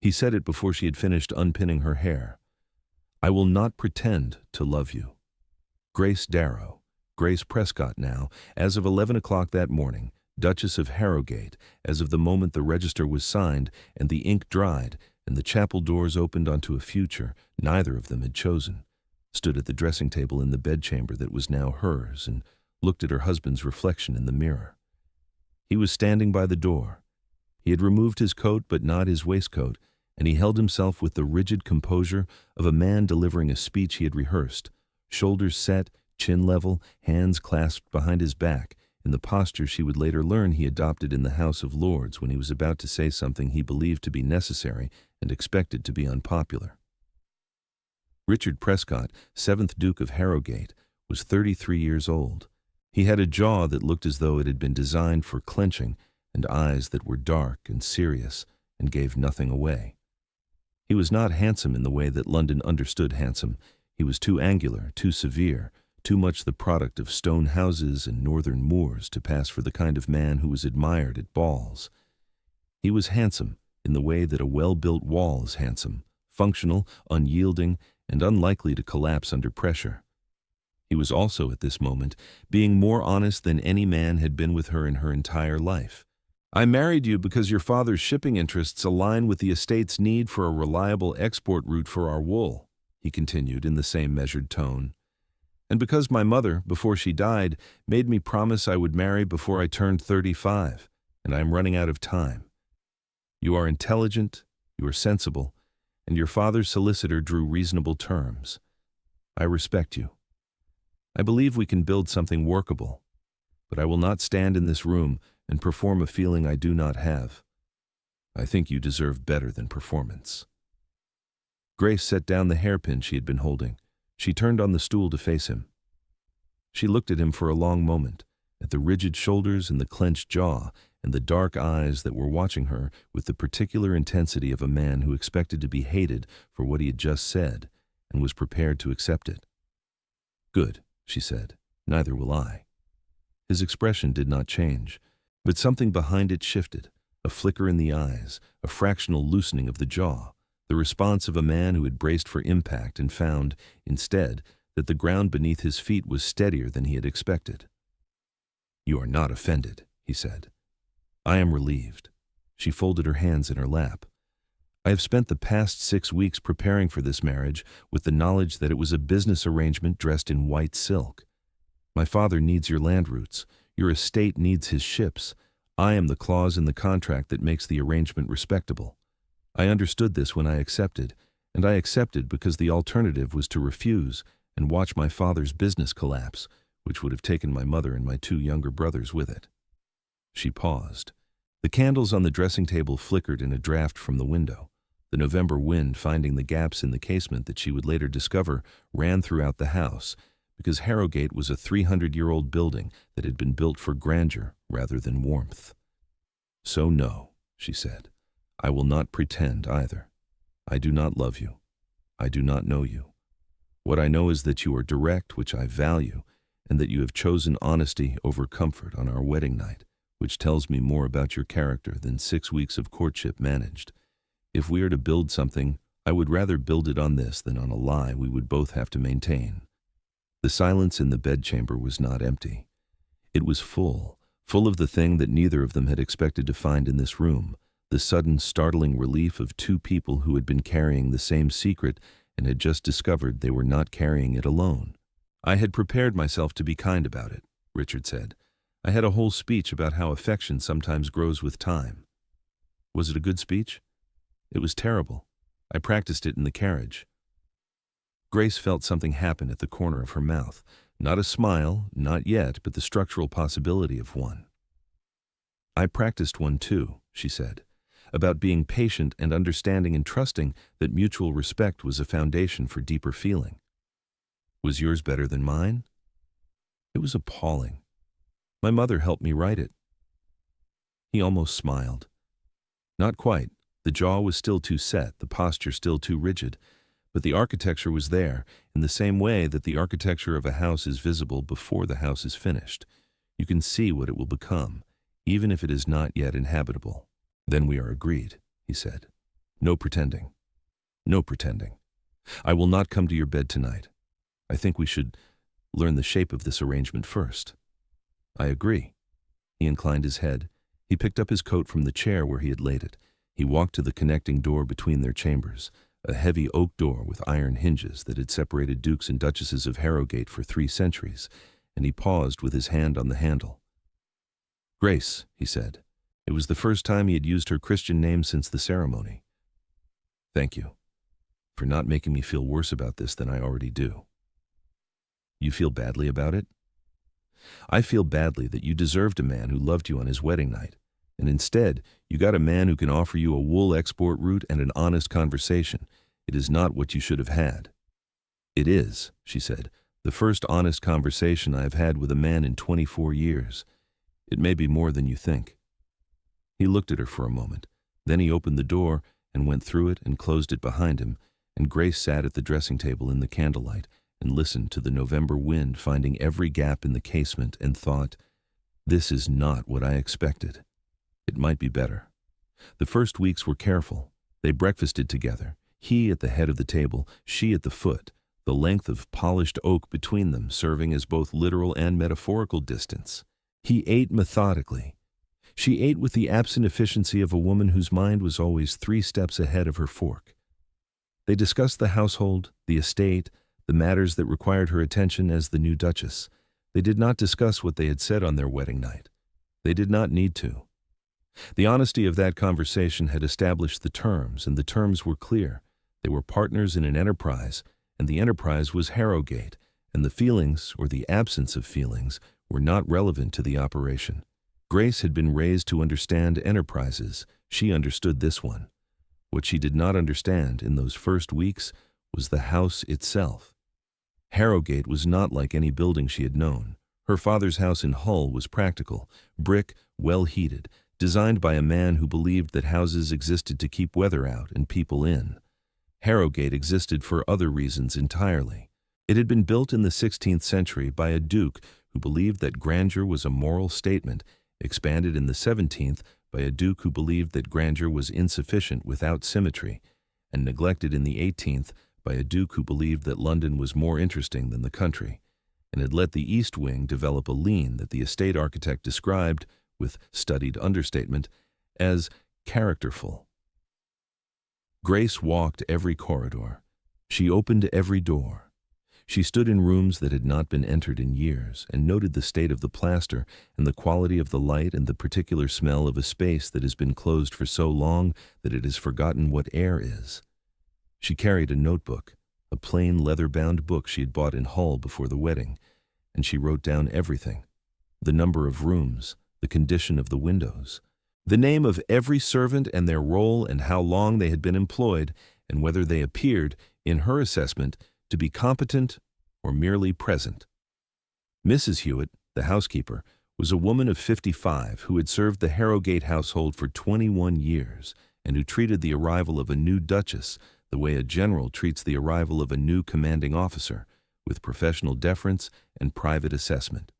He said it before she had finished unpinning her hair. I will not pretend to love you. Grace Darrow, Grace Prescott now, as of 11 o'clock that morning, Duchess of Harrogate, as of the moment the register was signed and the ink dried and the chapel doors opened onto a future neither of them had chosen, stood at the dressing table in the bedchamber that was now hers and looked at her husband's reflection in the mirror. He was standing by the door. He had removed his coat but not his waistcoat, and he held himself with the rigid composure of a man delivering a speech he had rehearsed, shoulders set, chin level, hands clasped behind his back, in the posture she would later learn he adopted in the House of Lords when he was about to say something he believed to be necessary and expected to be unpopular. Richard Prescott, 7th Duke of Harrogate, was 33 years old. He had a jaw that looked as though it had been designed for clenching and eyes that were dark and serious and gave nothing away. He was not handsome in the way that London understood handsome. He was too angular, too severe, too much the product of stone houses and northern moors to pass for the kind of man who was admired at balls. He was handsome in the way that a well-built wall is handsome, functional, unyielding, and unlikely to collapse under pressure. He was also, at this moment, being more honest than any man had been with her in her entire life. I married you because your father's shipping interests align with the estate's need for a reliable export route for our wool, he continued in the same measured tone. And because my mother, before she died, made me promise I would marry before I turned 35, and I am running out of time. You are intelligent, you are sensible, and your father's solicitor drew reasonable terms. I respect you. I believe we can build something workable, but I will not stand in this room and perform a feeling I do not have. I think you deserve better than performance. Grace set down the hairpin she had been holding. She turned on the stool to face him. She looked at him for a long moment, at the rigid shoulders and the clenched jaw and the dark eyes that were watching her with the particular intensity of a man who expected to be hated for what he had just said and was prepared to accept it. Good, she said. Neither will I. His expression did not change, but something behind it shifted, a flicker in the eyes, a fractional loosening of the jaw, the response of a man who had braced for impact and found, instead, that the ground beneath his feet was steadier than he had expected. You are not offended, he said. I am relieved. She folded her hands in her lap. I have spent the past 6 weeks preparing for this marriage with the knowledge that it was a business arrangement dressed in white silk. My father needs your land routes. Your estate needs his ships. I am the clause in the contract that makes the arrangement respectable. I understood this when I accepted, and I accepted because the alternative was to refuse and watch my father's business collapse, which would have taken my mother and my 2 younger brothers with it. She paused. The candles on the dressing table flickered in a draft from the window. The November wind, finding the gaps in the casement that she would later discover, ran throughout the house, because Harrogate was a 300-year-old building that had been built for grandeur rather than warmth. So no, she said. I will not pretend either. I do not love you. I do not know you. What I know is that you are direct, which I value, and that you have chosen honesty over comfort on our wedding night, which tells me more about your character than 6 weeks of courtship managed. If we are to build something, I would rather build it on this than on a lie we would both have to maintain. The silence in the bedchamber was not empty. It was full of the thing that neither of them had expected to find in this room, the sudden startling relief of 2 people who had been carrying the same secret and had just discovered they were not carrying it alone. I had prepared myself to be kind about it, Richard said. I had a whole speech about how affection sometimes grows with time. Was it a good speech? It was terrible. I practiced it in the carriage. Grace felt something happen at the corner of her mouth. Not a smile, not yet, but the structural possibility of one. I practiced one too, she said, about being patient and understanding and trusting that mutual respect was a foundation for deeper feeling. Was yours better than mine? It was appalling. My mother helped me write it. He almost smiled. Not quite. The jaw was still too set, the posture still too rigid, but the architecture was there, in the same way that the architecture of a house is visible before the house is finished. You can see what it will become, even if it is not yet inhabitable. Then we are agreed, he said. No pretending. No pretending. I will not come to your bed tonight. I think we should learn the shape of this arrangement first. I agree. He inclined his head. He picked up his coat from the chair where he had laid it. He walked to the connecting door between their chambers, a heavy oak door with iron hinges that had separated dukes and duchesses of Harrogate for 3 centuries, and he paused with his hand on the handle. Grace, he said. It was the first time he had used her Christian name since the ceremony. Thank you for not making me feel worse about this than I already do. You feel badly about it? I feel badly that you deserved a man who loved you on his wedding night, and instead you got a man who can offer you a wool export route and an honest conversation. It is not what you should have had. It is, she said, the first honest conversation I have had with a man in 24 years. It may be more than you think. He looked at her for a moment. Then he opened the door and went through it and closed it behind him, and Grace sat at the dressing table in the candlelight and listened to the November wind finding every gap in the casement and thought, this is not what I expected. It might be better. The first weeks were careful. They breakfasted together, he at the head of the table, she at the foot, the length of polished oak between them serving as both literal and metaphorical distance. He ate methodically. She ate with the absent efficiency of a woman whose mind was always 3 steps ahead of her fork. They discussed the household, the estate, the matters that required her attention as the new duchess. They did not discuss what they had said on their wedding night. They did not need to. The honesty of that conversation had established the terms, and the terms were clear. They were partners in an enterprise, and the enterprise was Harrogate, and the feelings, or the absence of feelings, were not relevant to the operation. Grace had been raised to understand enterprises. She understood this one. What she did not understand in those first weeks was the house itself. Harrogate was not like any building she had known. Her father's house in Hull was practical, brick, well-heated, designed by a man who believed that houses existed to keep weather out and people in. Harrogate existed for other reasons entirely. It had been built in the 16th century by a duke who believed that grandeur was a moral statement, expanded in the 17th by a duke who believed that grandeur was insufficient without symmetry, and neglected in the 18th by a duke who believed that London was more interesting than the country, and had let the East Wing develop a lean that the estate architect described, with studied understatement, as characterful. Grace walked every corridor. She opened every door. She stood in rooms that had not been entered in years and noted the state of the plaster and the quality of the light and the particular smell of a space that has been closed for so long that it has forgotten what air is. She carried a notebook, a plain leather-bound book she had bought in Hull before the wedding, and she wrote down everything: the number of rooms, the condition of the windows, the name of every servant and their role and how long they had been employed, and whether they appeared, in her assessment, to be competent or merely present. Mrs. Hewitt, the housekeeper, was a woman of 55 who had served the Harrogate household for 21 years and who treated the arrival of a new duchess the way a general treats the arrival of a new commanding officer, with professional deference and private assessment.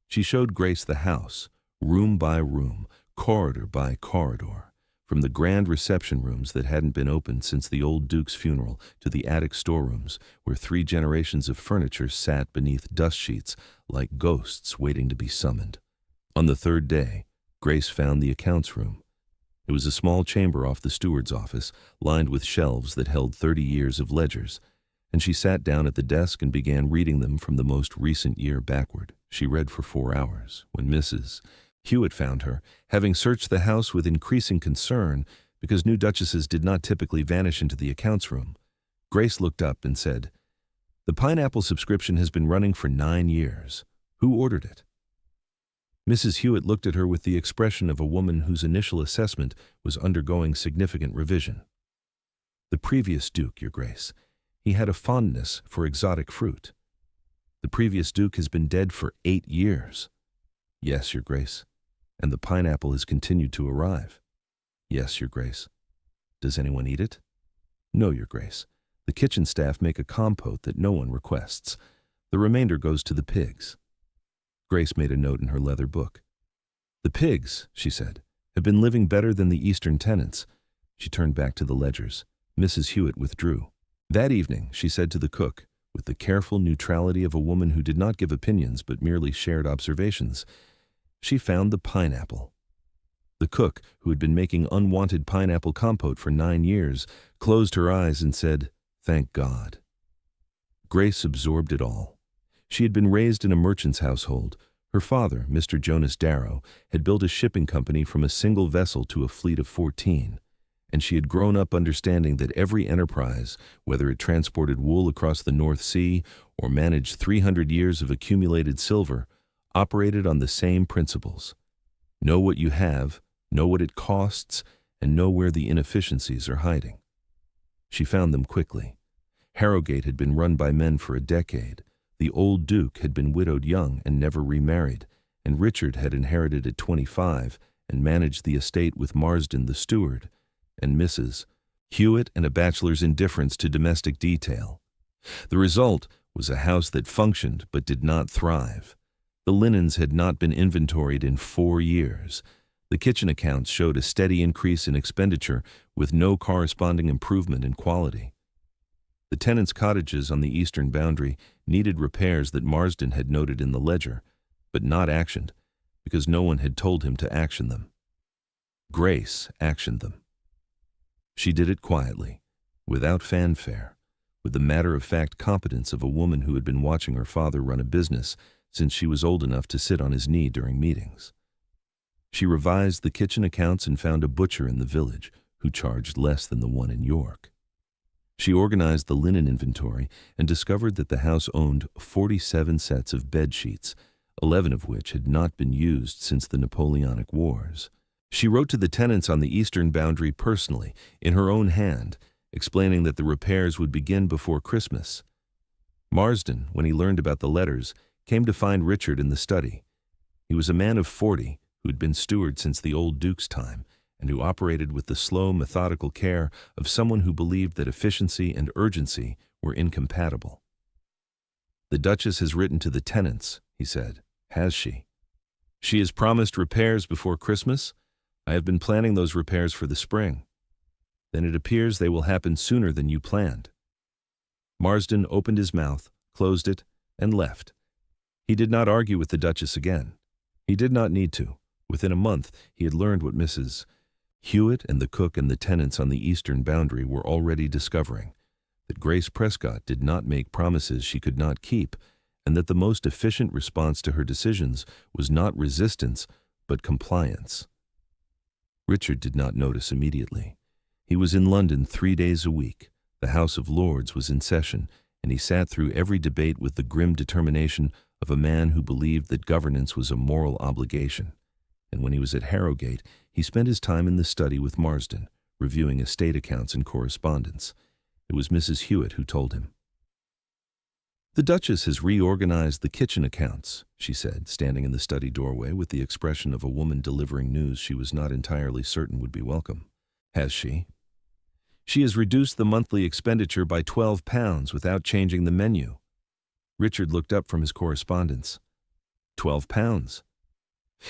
She showed Grace the house, room by room, corridor by corridor, from the grand reception rooms that hadn't been opened since the old Duke's funeral to the attic storerooms where 3 generations of furniture sat beneath dust sheets like ghosts waiting to be summoned. On the 3rd day, Grace found the accounts room. It was a small chamber off the steward's office, lined with shelves that held 30 years of ledgers, and she sat down at the desk and began reading them from the most recent year backward. She read for 4 hours, when Mrs. Hewitt found her, having searched the house with increasing concern because new duchesses did not typically vanish into the accounts room. Grace looked up and said, "The pineapple subscription has been running for 9 years. Who ordered it?" Mrs. Hewitt looked at her with the expression of a woman whose initial assessment was undergoing significant revision. "The previous Duke, Your Grace. He had a fondness for exotic fruit." "The previous Duke has been dead for 8 years. "Yes, Your Grace. And the pineapple has continued to arrive." "Yes, Your Grace." "Does anyone eat it?" "No, Your Grace. The kitchen staff make a compote that no one requests. The remainder goes to the pigs." Grace made a note in her leather book. "The pigs," she said, "have been living better than the Eastern tenants." She turned back to the ledgers. Mrs. Hewitt withdrew. That evening, she said to the cook, with the careful neutrality of a woman who did not give opinions but merely shared observations, she found the pineapple. The cook, who had been making unwanted pineapple compote for 9 years, closed her eyes and said, "Thank God." Grace absorbed it all. She had been raised in a merchant's household. Her father, Mr. Jonas Darrow, had built a shipping company from a single vessel to a fleet of 14, and she had grown up understanding that every enterprise, whether it transported wool across the North Sea or managed 300 years of accumulated silver, operated on the same principles. Know what you have, know what it costs, and know where the inefficiencies are hiding. She found them quickly. Harrogate had been run by men for a decade. The old Duke had been widowed young and never remarried, and Richard had inherited at 25 and managed the estate with Marsden the steward, and Mrs. Hewitt and a bachelor's indifference to domestic detail. The result was a house that functioned but did not thrive. The linens had not been inventoried in 4 years. The kitchen accounts showed a steady increase in expenditure with no corresponding improvement in quality. The tenants' cottages on the eastern boundary needed repairs that Marsden had noted in the ledger, but not actioned, because no one had told him to action them. Grace actioned them. She did it quietly, without fanfare, with the matter-of-fact competence of a woman who had been watching her father run a business since she was old enough to sit on his knee during meetings. She revised the kitchen accounts and found a butcher in the village who charged less than the one in York. She organized the linen inventory and discovered that the house owned 47 sets of bed sheets, 11 of which had not been used since the Napoleonic Wars. She wrote to the tenants on the eastern boundary personally, in her own hand, explaining that the repairs would begin before Christmas. Marsden, when he learned about the letters, came to find Richard in the study. He was a man of 40 who had been steward since the old Duke's time, and who operated with the slow, methodical care of someone who believed that efficiency and urgency were incompatible. "The Duchess has written to the tenants," he said. "Has she?" "She has promised repairs before Christmas. I have been planning those repairs for the spring." "Then it appears they will happen sooner than you planned." Marsden opened his mouth, closed it, and left. He did not argue with the Duchess again. He did not need to. Within a month, he had learned what Mrs. Hewitt and the cook and the tenants on the eastern boundary were already discovering, that Grace Prescott did not make promises she could not keep, and that the most efficient response to her decisions was not resistance, but compliance. Richard did not notice immediately. He was in London 3 days a week. The House of Lords was in session, and he sat through every debate with the grim determination of a man who believed that governance was a moral obligation. And when he was at Harrogate, he spent his time in the study with Marsden, reviewing estate accounts and correspondence. It was Mrs. Hewitt who told him. "The Duchess has reorganized the kitchen accounts," she said, standing in the study doorway with the expression of a woman delivering news she was not entirely certain would be welcome. "Has she?" "She has reduced the monthly expenditure by £12 without changing the menu." Richard looked up from his correspondence. £12.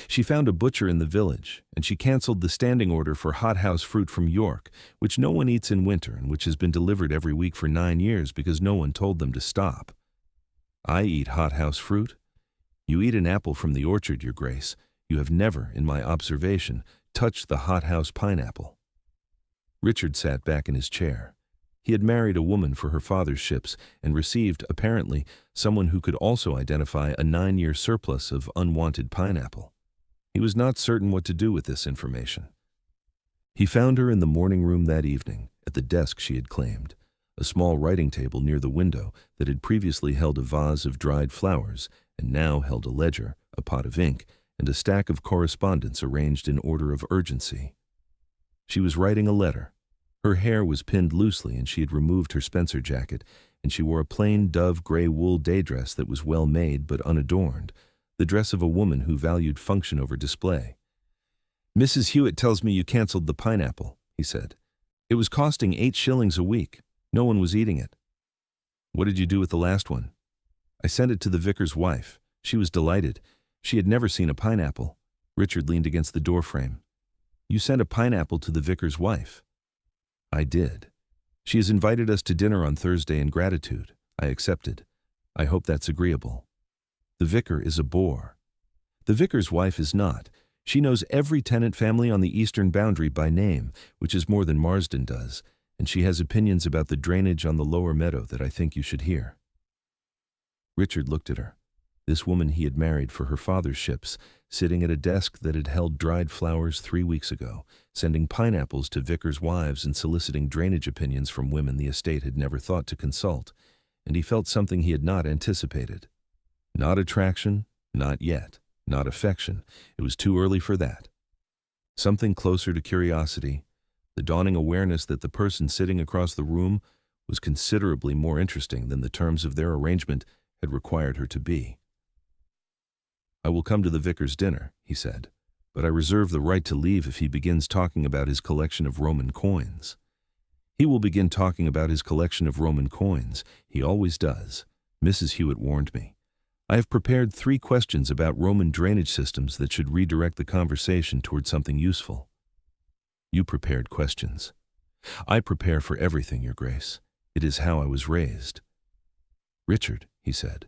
"She found a butcher in the village, and she cancelled the standing order for hothouse fruit from York, which no one eats in winter and which has been delivered every week for 9 years because no one told them to stop." "I eat hothouse fruit." "You eat an apple from the orchard, Your Grace. You have never, in my observation, touched the hothouse pineapple." Richard sat back in his chair. He had married a woman for her father's ships and received, apparently, someone who could also identify a 9-year surplus of unwanted pineapple. He was not certain what to do with this information. He found her in the morning room that evening, at the desk she had claimed, a small writing table near the window that had previously held a vase of dried flowers and now held a ledger, a pot of ink, and a stack of correspondence arranged in order of urgency. She was writing a letter. Her hair was pinned loosely and she had removed her Spencer jacket, and she wore a plain dove gray wool day dress that was well made but unadorned, the dress of a woman who valued function over display. "Mrs. Hewitt tells me you cancelled the pineapple," he said. "It was costing 8 shillings a week. No one was eating it." "What did you do with the last one?" "I sent it to the vicar's wife. She was delighted. She had never seen a pineapple." Richard leaned against the doorframe. "You sent a pineapple to the vicar's wife?" I did. She has invited us to dinner on Thursday in gratitude. I accepted. I hope that's agreeable. The vicar is a bore. The vicar's wife is not. She knows every tenant family on the eastern boundary by name, which is more than Marsden does, and she has opinions about the drainage on the lower meadow that I think you should hear. Richard looked at her. This woman he had married for her father's ships, sitting at a desk that had held dried flowers 3 weeks ago, sending pineapples to vicars' wives and soliciting drainage opinions from women the estate had never thought to consult, and he felt something he had not anticipated. Not attraction, not yet, not affection. It was too early for that. Something closer to curiosity, the dawning awareness that the person sitting across the room was considerably more interesting than the terms of their arrangement had required her to be. I will come to the vicar's dinner, he said, but I reserve the right to leave if he begins talking about his collection of Roman coins. He will begin talking about his collection of Roman coins. He always does. Mrs. Hewitt warned me. I have prepared 3 questions about Roman drainage systems that should redirect the conversation toward something useful. You prepared questions. I prepare for everything, Your Grace. It is how I was raised. Richard, he said,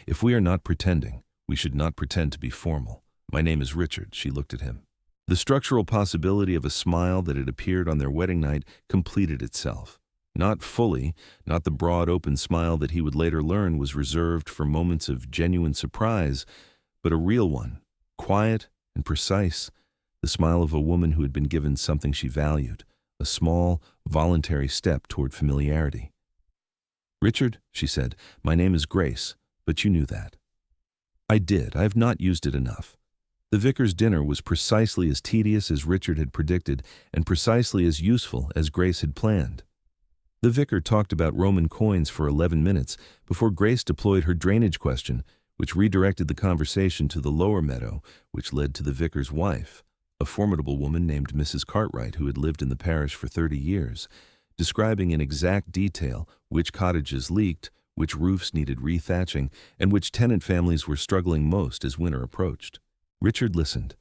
if we are not pretending, we should not pretend to be formal. My name is Richard, she looked at him. The structural possibility of a smile that had appeared on their wedding night completed itself. Not fully, not the broad open smile that he would later learn was reserved for moments of genuine surprise, but a real one, quiet and precise, the smile of a woman who had been given something she valued, a small, voluntary step toward familiarity. Richard, she said, my name is Grace, but you knew that. I did. I have not used it enough. The vicar's dinner was precisely as tedious as Richard had predicted and precisely as useful as Grace had planned. The vicar talked about Roman coins for 11 minutes before Grace deployed her drainage question, which redirected the conversation to the lower meadow, which led to the vicar's wife, a formidable woman named Mrs. Cartwright who had lived in the parish for 30 years, describing in exact detail which cottages leaked, which roofs needed rethatching, and which tenant families were struggling most as winter approached. Richard listened.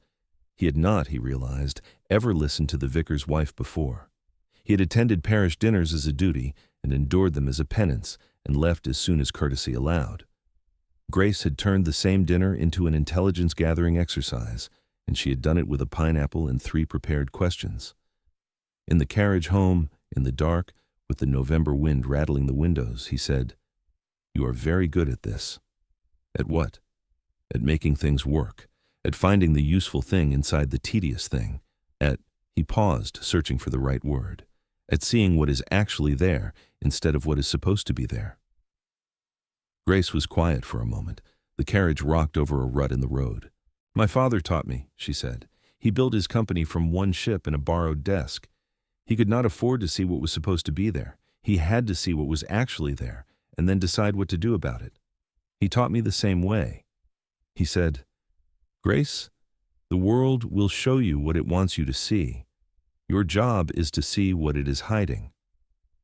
He had not, he realized, ever listened to the vicar's wife before. He had attended parish dinners as a duty and endured them as a penance and left as soon as courtesy allowed. Grace had turned the same dinner into an intelligence-gathering exercise, and she had done it with a pineapple and 3 prepared questions. In the carriage home, in the dark, with the November wind rattling the windows, he said, You are very good at this. At what? At making things work, at finding the useful thing inside the tedious thing, he paused, searching for the right word, at seeing what is actually there instead of what is supposed to be there. Grace was quiet for a moment. The carriage rocked over a rut in the road. My father taught me, she said. He built his company from one ship and a borrowed desk. He could not afford to see what was supposed to be there. He had to see what was actually there, and then decide what to do about it. He taught me the same way. He said, Grace, the world will show you what it wants you to see. Your job is to see what it is hiding.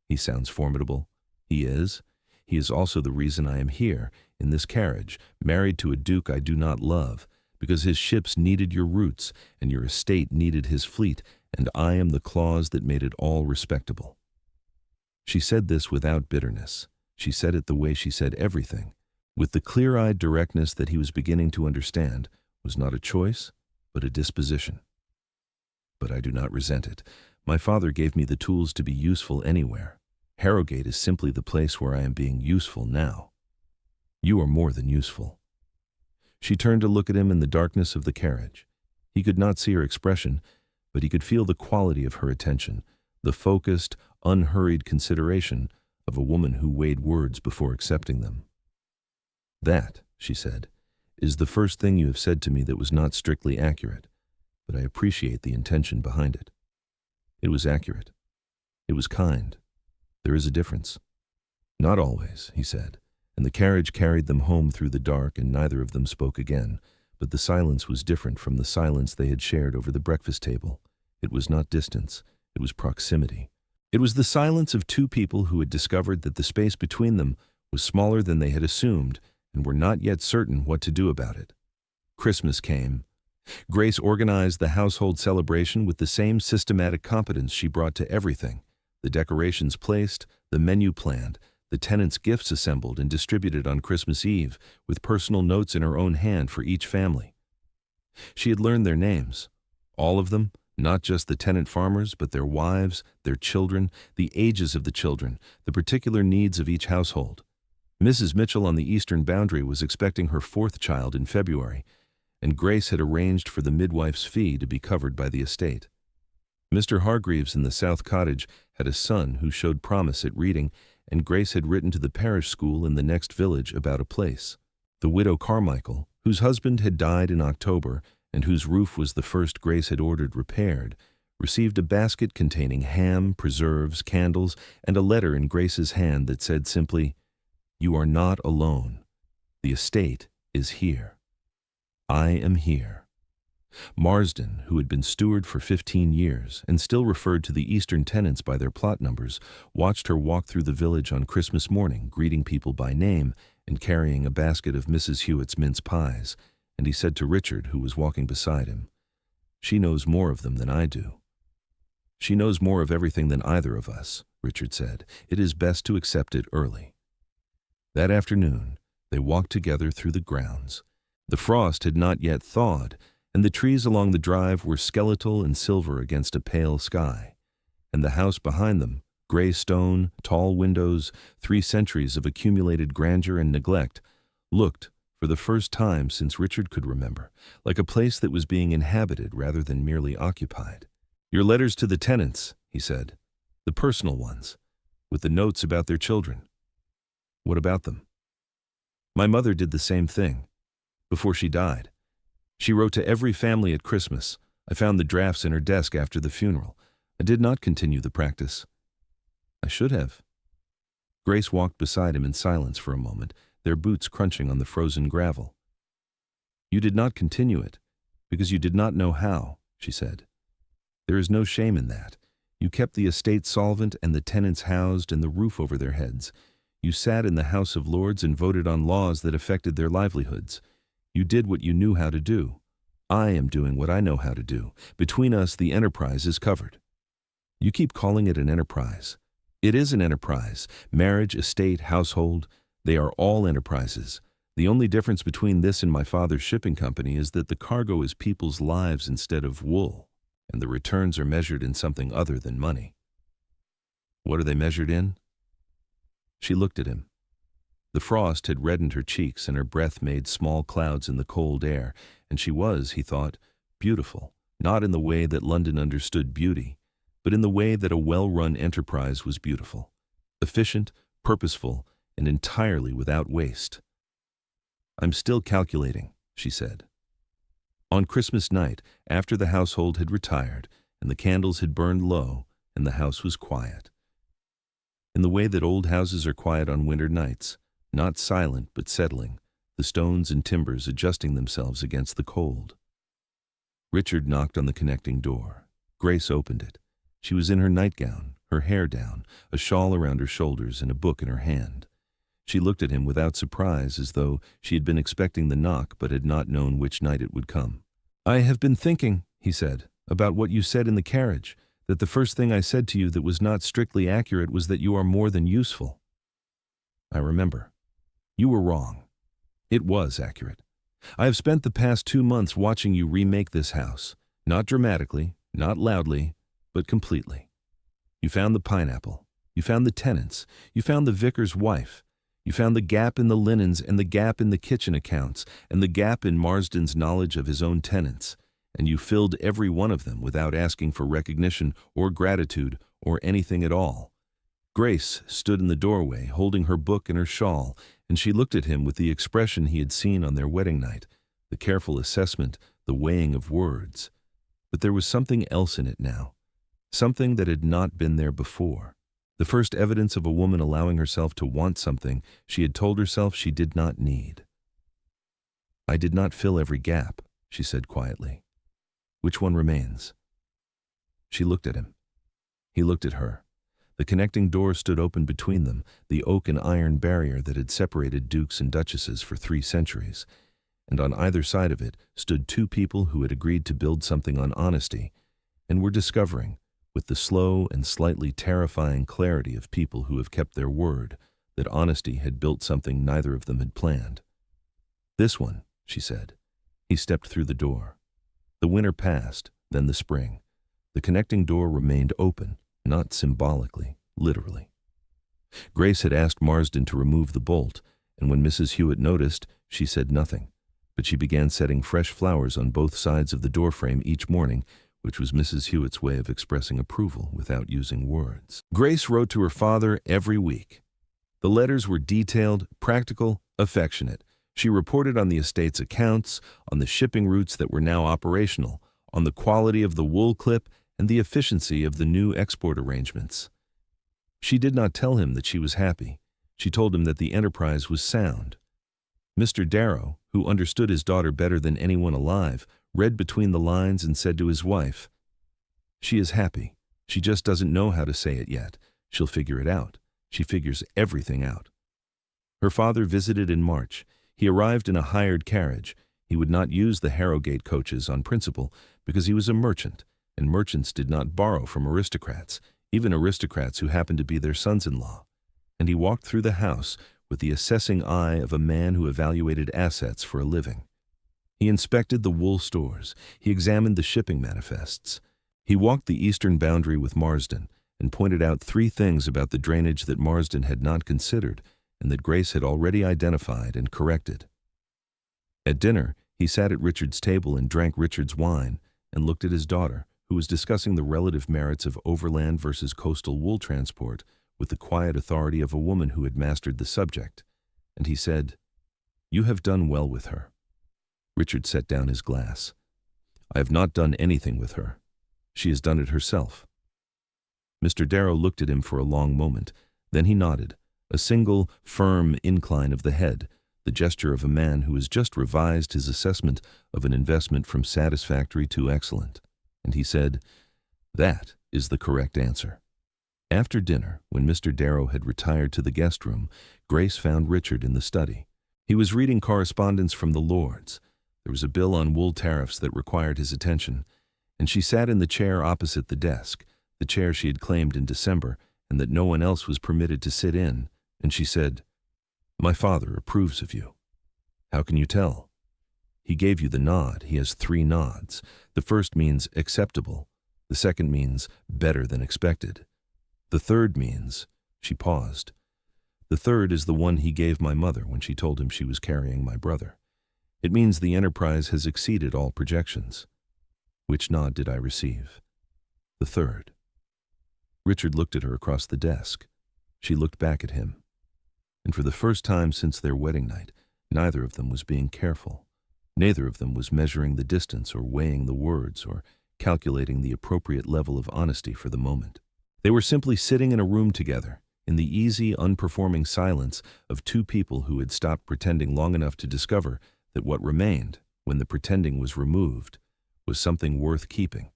He sounds formidable. He is. He is also the reason I am here, in this carriage, married to a duke I do not love, because his ships needed your roots, and your estate needed his fleet, and I am the clause that made it all respectable. She said this without bitterness. She said it the way she said everything, with the clear-eyed directness that he was beginning to understand was not a choice, but a disposition. But I do not resent it. My father gave me the tools to be useful anywhere. Harrogate is simply the place where I am being useful now. You are more than useful. She turned to look at him in the darkness of the carriage. He could not see her expression, but he could feel the quality of her attention, the focused, unhurried consideration of a woman who weighed words before accepting them. That, she said, is the first thing you have said to me that was not strictly accurate, but I appreciate the intention behind it. It was accurate. It was kind. There is a difference. Not always, he said, and the carriage carried them home through the dark, and neither of them spoke again, but the silence was different from the silence they had shared over the breakfast table. It was not distance, it was proximity. It was the silence of 2 people who had discovered that the space between them was smaller than they had assumed, and were not yet certain what to do about it. Christmas came. Grace organized the household celebration with the same systematic competence she brought to everything, the decorations placed, the menu planned, the tenants' gifts assembled and distributed on Christmas Eve, with personal notes in her own hand for each family. She had learned their names, all of them, not just the tenant farmers, but their wives, their children, the ages of the children, the particular needs of each household. Mrs. Mitchell on the eastern boundary was expecting her fourth child in February, and Grace had arranged for the midwife's fee to be covered by the estate. Mr. Hargreaves in the south cottage had a son who showed promise at reading, and Grace had written to the parish school in the next village about a place. The widow Carmichael, whose husband had died in October and whose roof was the first Grace had ordered repaired, received a basket containing ham, preserves, candles, and a letter in Grace's hand that said simply, "You are not alone. The estate is here. I am here." Marsden, who had been steward for 15 years and still referred to the eastern tenants by their plot numbers, watched her walk through the village on Christmas morning, greeting people by name and carrying a basket of Mrs. Hewitt's mince pies, and he said to Richard, who was walking beside him, "She knows more of them than I do." "She knows more of everything than either of us," Richard said. "It is best to accept it early." That afternoon, they walked together through the grounds. The frost had not yet thawed, and the trees along the drive were skeletal and silver against a pale sky, and the house behind them, gray stone, tall windows, 3 centuries of accumulated grandeur and neglect, looked, for the first time since Richard could remember, like a place that was being inhabited rather than merely occupied. "Your letters to the tenants," he said, "the personal ones, with the notes about their children. What about them?" "My mother did the same thing, before she died. She wrote to every family at Christmas. I found the drafts in her desk after the funeral. I did not continue the practice. I should have." Grace walked beside him in silence for a moment, their boots crunching on the frozen gravel. "You did not continue it, because you did not know how," she said. "There is no shame in that. You kept the estate solvent and the tenants housed and the roof over their heads. You sat in the House of Lords and voted on laws that affected their livelihoods. You did what you knew how to do. I am doing what I know how to do. Between us, the enterprise is covered." "You keep calling it an enterprise. It is an enterprise. Marriage, estate, household, they are all enterprises. The only difference between this and my father's shipping company is that the cargo is people's lives instead of wool, and the returns are measured in something other than money." "What are they measured in?" She looked at him. The frost had reddened her cheeks and her breath made small clouds in the cold air, and she was, he thought, beautiful, not in the way that London understood beauty, but in the way that a well-run enterprise was beautiful, efficient, purposeful, and entirely without waste. "I'm still calculating," she said. On Christmas night, after the household had retired and the candles had burned low and the house was quiet, in the way that old houses are quiet on winter nights, not silent but settling, the stones and timbers adjusting themselves against the cold. Richard knocked on the connecting door. Grace opened it. She was in her nightgown, her hair down, a shawl around her shoulders, and a book in her hand. She looked at him without surprise, as though she had been expecting the knock but had not known which night it would come. "I have been thinking," he said, "about what you said in the carriage, that the first thing I said to you that was not strictly accurate was that you are more than useful." "I remember. You were wrong. It was accurate. I have spent the past 2 months watching you remake this house, not dramatically, not loudly, but completely. You found the pineapple. You found the tenants. You found the vicar's wife. You found the gap in the linens and the gap in the kitchen accounts and the gap in Marsden's knowledge of his own tenants, and you filled every one of them without asking for recognition or gratitude or anything at all." Grace stood in the doorway, holding her book and her shawl, and she looked at him with the expression he had seen on their wedding night, the careful assessment, the weighing of words. But there was something else in it now, something that had not been there before. The first evidence of a woman allowing herself to want something she had told herself she did not need. "I did not fill every gap," she said quietly. "Which one remains?" She looked at him. He looked at her. The connecting door stood open between them, the oak and iron barrier that had separated dukes and duchesses for 3 centuries, and on either side of it stood 2 people who had agreed to build something on honesty and were discovering, with the slow and slightly terrifying clarity of people who have kept their word that honesty had built something neither of them had planned. "This one," she said. He stepped through the door. The winter passed, then the spring. The connecting door remained open, not symbolically, literally. Grace had asked Marsden to remove the bolt, and when Mrs. Hewitt noticed, she said nothing, but she began setting fresh flowers on both sides of the doorframe each morning, which was Mrs. Hewitt's way of expressing approval without using words. Grace wrote to her father every week. The letters were detailed, practical, affectionate. She reported on the estate's accounts, on the shipping routes that were now operational, on the quality of the wool clip and the efficiency of the new export arrangements. She did not tell him that she was happy. She told him that the enterprise was sound. Mr. Darrow, who understood his daughter better than anyone alive, read between the lines and said to his wife, "She is happy. She just doesn't know how to say it yet. She'll figure it out. She figures everything out." Her father visited in March. He arrived in a hired carriage. He would not use the Harrogate coaches on principle because he was a merchant, and merchants did not borrow from aristocrats, even aristocrats who happened to be their sons-in-law. And he walked through the house with the assessing eye of a man who evaluated assets for a living. He inspected the wool stores. He examined the shipping manifests. He walked the eastern boundary with Marsden and pointed out 3 things about the drainage that Marsden had not considered and that Grace had already identified and corrected. At dinner, he sat at Richard's table and drank Richard's wine and looked at his daughter, who was discussing the relative merits of overland versus coastal wool transport with the quiet authority of a woman who had mastered the subject. And he said, "You have done well with her." Richard set down his glass. "I have not done anything with her. She has done it herself." Mr. Darrow looked at him for a long moment. Then he nodded, a single, firm incline of the head, the gesture of a man who has just revised his assessment of an investment from satisfactory to excellent. And he said, "That is the correct answer." After dinner, when Mr. Darrow had retired to the guest room, Grace found Richard in the study. He was reading correspondence from the Lords. There was a bill on wool tariffs that required his attention, and she sat in the chair opposite the desk, the chair she had claimed in December and that no one else was permitted to sit in, and she said, "My father approves of you." "How can you tell?" "He gave you the nod. He has 3 nods. The first means acceptable. The second means better than expected. The third means—" She paused. "The third is the one he gave my mother when she told him she was carrying my brother. It means the enterprise has exceeded all projections." "Which nod did I receive?" "The third." Richard looked at her across the desk. She looked back at him. And for the first time since their wedding night, neither of them was being careful. Neither of them was measuring the distance or weighing the words or calculating the appropriate level of honesty for the moment. They were simply sitting in a room together, in the easy, unperforming silence of 2 people who had stopped pretending long enough to discover that what remained, when the pretending was removed, was something worth keeping.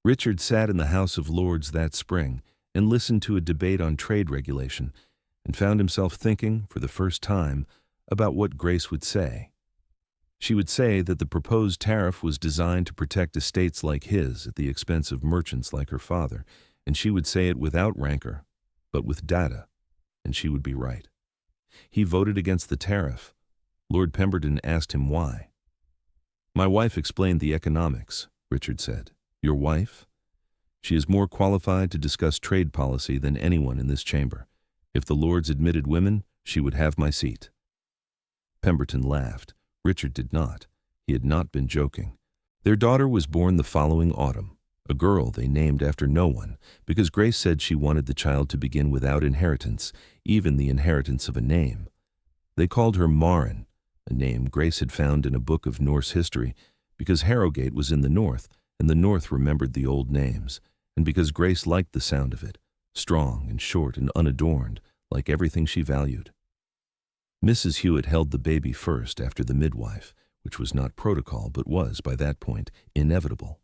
Richard sat in the House of Lords that spring and listened to a debate on trade regulation and found himself thinking, for the first time, about what Grace would say. She would say that the proposed tariff was designed to protect estates like his at the expense of merchants like her father, and she would say it without rancor, but with data, and she would be right. He voted against the tariff. Lord Pemberton asked him why. "My wife explained the economics," Richard said. "Your wife? She is more qualified to discuss trade policy than anyone in this chamber. If the Lords admitted women, she would have my seat." Pemberton laughed. Richard did not. He had not been joking. Their daughter was born the following autumn, a girl they named after no one, because Grace said she wanted the child to begin without inheritance, even the inheritance of a name. They called her Maren, a name Grace had found in a book of Norse history, because Harrogate was in the north, and the north remembered the old names, and because Grace liked the sound of it, strong and short and unadorned, like everything she valued. Mrs. Hewitt held the baby first after the midwife, which was not protocol but was, by that point, inevitable.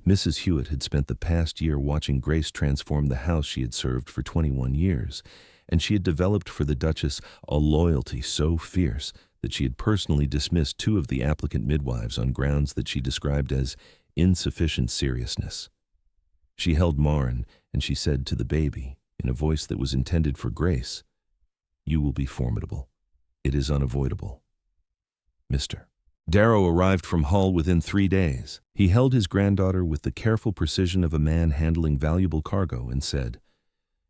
Mrs. Hewitt had spent the past year watching Grace transform the house she had served for 21 years, and she had developed for the Duchess a loyalty so fierce that she had personally dismissed 2 of the applicant midwives on grounds that she described as insufficient seriousness. She held Marin, and she said to the baby, in a voice that was intended for Grace, "You will be formidable. It is unavoidable. Mr. Darrow arrived from Hull within 3 days. He held his granddaughter with the careful precision of a man handling valuable cargo and said,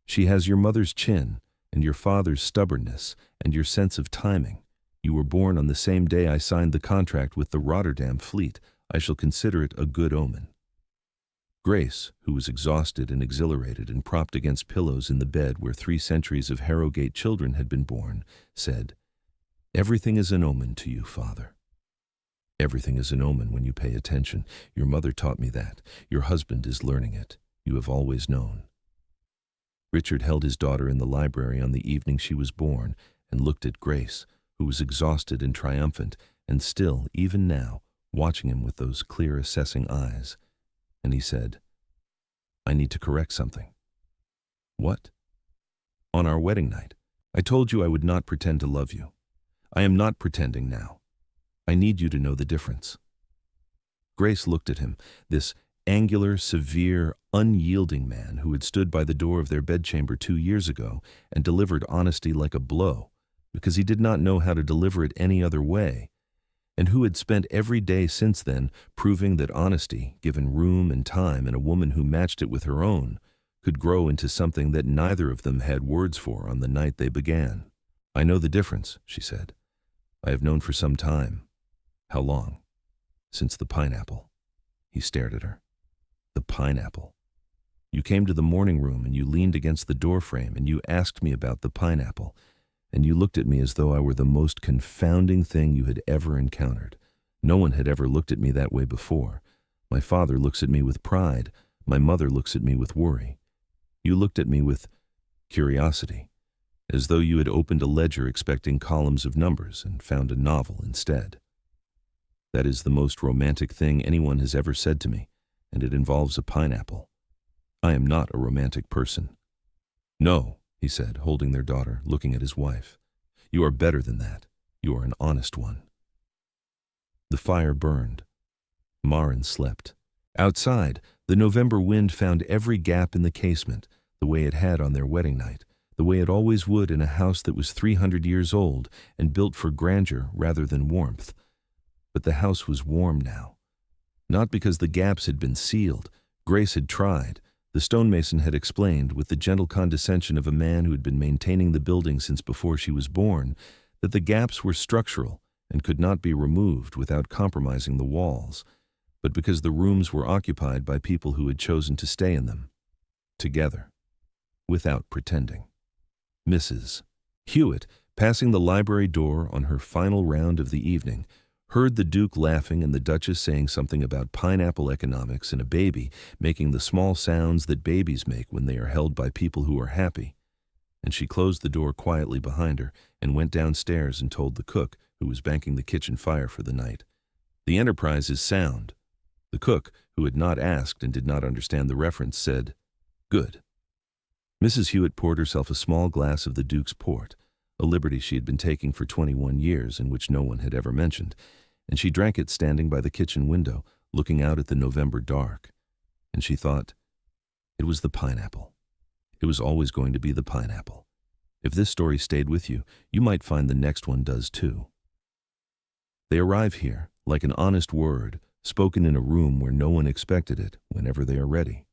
"She has your mother's chin and your father's stubbornness and your sense of timing. You were born on the same day I signed the contract with the Rotterdam fleet. I shall consider it a good omen." Grace, who was exhausted and exhilarated and propped against pillows in the bed where 3 centuries of Harrogate children had been born, said, "Everything is an omen to you, Father. Everything is an omen when you pay attention. Your mother taught me that. Your husband is learning it. You have always known." Richard held his daughter in the library on the evening she was born and looked at Grace, who was exhausted and triumphant, and still, even now, watching him with those clear, assessing eyes. And he said, "I need to correct something." "What?" "On our wedding night, I told you I would not pretend to love you. I am not pretending now. I need you to know the difference." Grace looked at him, this angular, severe, unyielding man who had stood by the door of their bedchamber 2 years ago and delivered honesty like a blow, because he did not know how to deliver it any other way, and who had spent every day since then proving that honesty, given room and time and a woman who matched it with her own, could grow into something that neither of them had words for on the night they began. "I know the difference," she said. "I have known for some time." "How long?" "Since the pineapple." He stared at her. "The pineapple. You came to the morning room and you leaned against the doorframe and you asked me about the pineapple, and you looked at me as though I were the most confounding thing you had ever encountered. No one had ever looked at me that way before. My father looks at me with pride. My mother looks at me with worry. You looked at me with curiosity, as though you had opened a ledger expecting columns of numbers and found a novel instead. That is the most romantic thing anyone has ever said to me, and it involves a pineapple. I am not a romantic person." "No," he said, holding their daughter, looking at his wife. "You are better than that. You are an honest one." The fire burned. Marin slept. Outside, the November wind found every gap in the casement, the way it had on their wedding night, the way it always would in a house that was 300 years old and built for grandeur rather than warmth. But the house was warm now. Not because the gaps had been sealed. Grace had tried. The stonemason had explained, with the gentle condescension of a man who had been maintaining the building since before she was born, that the gaps were structural and could not be removed without compromising the walls, but because the rooms were occupied by people who had chosen to stay in them, together, without pretending. Mrs. Hewitt, passing the library door on her final round of the evening, heard the Duke laughing and the Duchess saying something about pineapple economics and a baby making the small sounds that babies make when they are held by people who are happy, and she closed the door quietly behind her and went downstairs and told the cook, who was banking the kitchen fire for the night, "The enterprise is sound." The cook, who had not asked and did not understand the reference, said, "Good." Mrs. Hewitt poured herself a small glass of the Duke's port, a liberty she had been taking for 21 years and which no one had ever mentioned, and she drank it standing by the kitchen window, looking out at the November dark. And she thought, it was the pineapple. It was always going to be the pineapple. If this story stayed with you, you might find the next one does too. They arrive here, like an honest word, spoken in a room where no one expected it, whenever they are ready.